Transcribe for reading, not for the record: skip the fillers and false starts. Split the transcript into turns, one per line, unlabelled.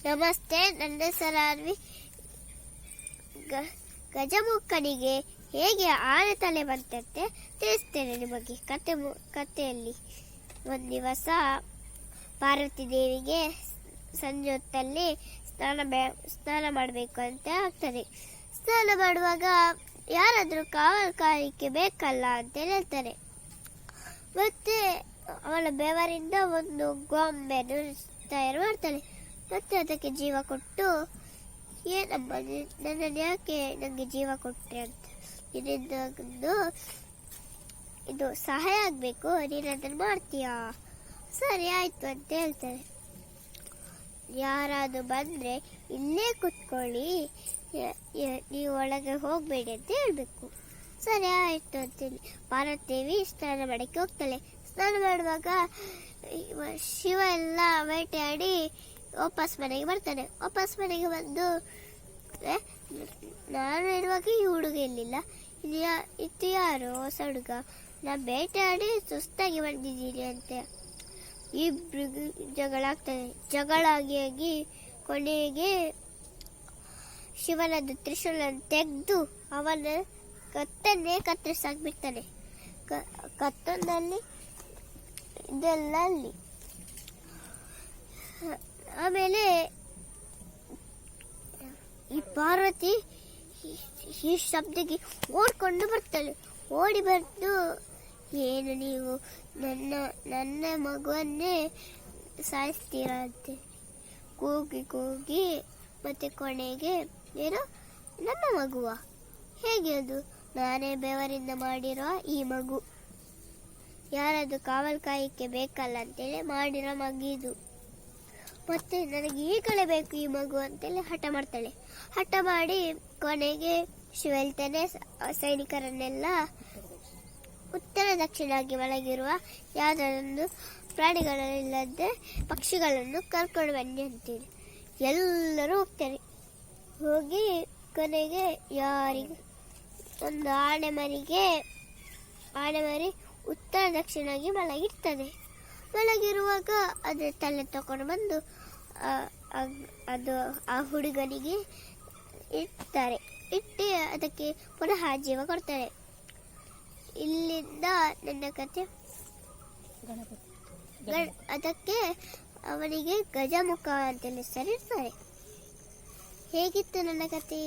ನಮಸ್ತೆ, ನನ್ನ ಹೆಸರು ಆರ್ವಿ. ಗಜಮುಖನಿಗೆ ಹೇಗೆ ಆನೆ ತಲೆ ಬಂತಂತೆ ತಿಳಿಸ್ತೇನೆ ನಿಮಗೆ. ಕಥೆಯಲ್ಲಿ ಒಂದು ದಿವಸ ಪಾರ್ವತಿ ದೇವಿಗೆ ಸಂಜೆ ಹೊತ್ತಲ್ಲಿ ಸ್ನಾನ ಮಾಡಬೇಕು ಅಂತ ಆಗ್ತದೆ. ಸ್ನಾನ ಮಾಡುವಾಗ ಯಾರಾದರೂ ಕಾವಲು ಕಾಯಲಿಕ್ಕೆ ಬೇಕಲ್ಲ ಅಂತ ಹೇಳ್ತಾರೆ. ಮತ್ತೆ ಅವಳ ಬೆವರಿಂದ ಒಂದು ಗೊಂಬೆಯನ್ನು ತಯಾರು ಮಾಡ್ತಾಳೆ. ಮತ್ತೆ ಅದಕ್ಕೆ ಜೀವ ಕೊಟ್ಟು, ಏನಮ್ಮ ನನ್ನನ್ನು ಯಾಕೆ ನನಗೆ ಜೀವ ಕೊಟ್ಟರೆ ಅಂತ, ಇದರಿಂದ ಇದು ಸಹಾಯ ಆಗಬೇಕು, ನೀನು ಅದನ್ನು ಮಾಡ್ತೀಯಾ? ಸರಿ ಆಯ್ತು ಅಂತ ಹೇಳ್ತಾರೆ. ಯಾರಾದರೂ ಬಂದರೆ ಇಲ್ಲೇ ಕುತ್ಕೊಳ್ಳಿ, ನೀವು ಒಳಗೆ ಹೋಗಬೇಡಿ ಅಂತ ಹೇಳಬೇಕು. ಸರಿ ಆಯಿತು ಅಂತೇಳಿ ಪಾರ್ವತಿ ಸ್ನಾನ ಮಾಡೋಕ್ಕೆ ಹೋಗ್ತಾಳೆ. ಸ್ನಾನ ಮಾಡುವಾಗ ಶಿವ ಎಲ್ಲ ಬೇಟೆಯಾಡಿ ವಾಪಸ್ ಮನೆಗೆ ಬರ್ತಾನೆ. ವಾಪಸ್ ಮನೆಗೆ ಬಂದು, ನಾನು ಇರುವಾಗ ಈ ಹುಡುಗ ಇರಲಿಲ್ಲ, ಇದು ಯಾರು ಹೊಸ ಹುಡುಗ, ನಾನು ಬೇಟೆಯಾಡಿ ಸುಸ್ತಾಗಿ ಬಂದಿದ್ದೀನಿ ಅಂತ ಇಬ್ರಿಗೂ ಜಗಳ ಆಗ್ತದೆ. ಜಗಳಾಗಿ ಕೊನೆಗೆ ಶಿವನದ್ದು ತ್ರಿಶೂಲನ್ನು ತೆಗೆದು ಅವನ ಕತ್ತನ್ನೇ ಕತ್ತರಿಸಾಕ್ಬಿಡ್ತಾನೆ. ಕತ್ತೊಂದಲ್ಲಿ ಇದೆಲ್ಲ ಅಲ್ಲಿ. ಆಮೇಲೆ ಈ ಪಾರ್ವತಿ ಈ ಶಬ್ದಕ್ಕೆ ಓಡ್ಕೊಂಡು ಬರ್ತಾಳೆ. ಓಡಿ ಬಂದು, ಏನು ನೀವು ನನ್ನ ಮಗುವನ್ನೇ ಸಾಯಿಸ್ತೀರಾ ಅಂತ ಕೂಗಿ ಮತ್ತೆ ಕೊನೆಗೆ, ಏನು ನನ್ನ ಮಗುವ, ಹೇಗೆ ಅದು? ನಾನೇ ಬೆವರಿಂದ ಮಾಡಿರೋ ಈ ಮಗು, ಯಾರದು ಕಾವಲು ಕಾಯಕ್ಕೆ ಬೇಕಲ್ಲ ಅಂತೇಳಿ ಮಾಡಿರೋ ಮಗಿದು, ಮತ್ತೆ ನನಗೆ ಈಗಲೇ ಬೇಕು ಈ ಮಗು ಅಂತೇಳಿ ಹಠ ಮಾಡ್ತಾಳೆ. ಹಠ ಮಾಡಿ ಕೊನೆಗೆ ಶಿವ ಹೇಳ್ತಾನೆ, ಸೈನಿಕರನ್ನೆಲ್ಲ ಉತ್ತರ ದಕ್ಷಿಣಾಗಿ ಒಳಗಿರುವ ಯಾವುದೊಂದು ಪ್ರಾಣಿಗಳಿಲ್ಲದೆ ಪಕ್ಷಿಗಳನ್ನು ಕರ್ಕೊಂಡು ಬನ್ನಿ ಅಂತೇಳಿ ಎಲ್ಲರೂ ಹೋಗ್ತಾರೆ. ಹೋಗಿ ಕೊನೆಗೆ ಯಾರಿಗೆ ಒಂದು ಆನೆ ಮರಿ ಉತ್ತರ ದಕ್ಷಿಣಾಗಿ ಮಲಗಿರ್ತದೆ. ಮಲಗಿರುವಾಗ ಅದರ ತಲೆ ತಗೊಂಡು ಬಂದು ಅದು ಆ ಹುಡುಗನಿಗೆ ಇಟ್ಟು ಅದಕ್ಕೆ ಪುನಃ ಜೀವ ಕೊಡ್ತಾರೆ. ಇಲ್ಲಿಂದ ನನ್ನ ಕತೆ ಅದಕ್ಕೆ ಅವನಿಗೆ ಗಜಮುಖ ಅಂತೇಳಿ ಹೆಸರಿರ್ತಾರೆ. ಹೇಗಿತ್ತು ನನ್ನ ಕತೆ?